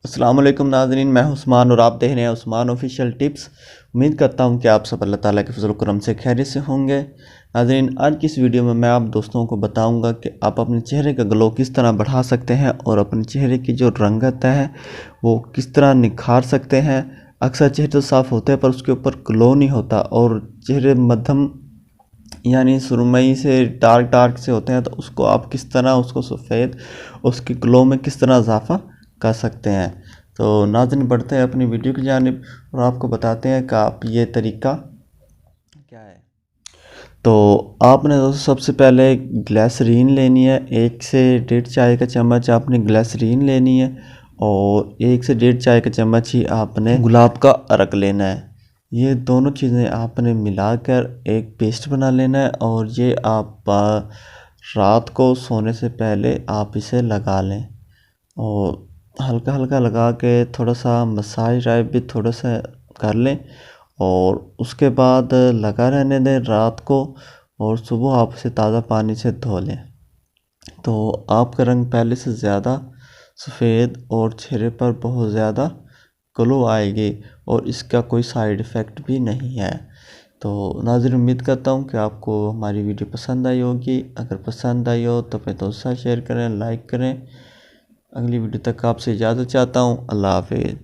अस्सलाम वालेकुम नाज़रीन, मैं उस्मान और आप देख रहे हैं उस्मान ऑफिशियल टिप्स। उम्मीद करता हूं कि आप सब अल्लाह ताला के फजल करम से खैरियत से होंगे। नाज़रीन, आज की इस वीडियो में मैं आप दोस्तों को बताऊंगा कि आप अपने चेहरे का ग्लो किस तरह बढ़ा सकते हैं और अपने चेहरे की जो रंगत है वो किस तरह निखार सकते हैं। अक्सर चेहरे तो साफ़ होते हैं पर उसके ऊपर ग्लो नहीं होता और चेहरे मध्यम यानी सुरमई से डार्क डार्क से होते हैं, तो उसको आप किस तरह उसको सफ़ेद उसकी ग्लो में किस तरह इजाफा कर सकते हैं। तो नाज़रीन, बढ़ते हैं अपनी वीडियो की जानिब और आपको बताते हैं कि आप ये तरीका क्या है। तो आपने दोस्तों सबसे पहले ग्लिसरीन लेनी है। 1 से 1.5 चाय का चम्मच आपने ग्लिसरीन लेनी है और 1 से 1.5 चाय का चम्मच ही आपने गुलाब का अर्क लेना है। ये दोनों चीज़ें आपने मिलाकर एक पेस्ट बना लेना है और ये आप रात को सोने से पहले आप इसे लगा लें और हल्का हल्का लगा के थोड़ा सा मसाज टाइप भी थोड़ा सा कर लें और उसके बाद लगा रहने दें रात को और सुबह आप इसे ताज़ा पानी से धो लें। तो आपका रंग पहले से ज़्यादा सफ़ेद और चेहरे पर बहुत ज़्यादा ग्लो आएगी और इसका कोई साइड इफ़ेक्ट भी नहीं है। तो नाज़रीन, उम्मीद करता हूँ कि आपको हमारी वीडियो पसंद आई होगी। अगर पसंद आई हो तो अपने दोस्तों के साथ शेयर करें, लाइक करें। अगली वीडियो तक आपसे इजाज़त चाहता हूँ। अल्लाह हाफ़िज़।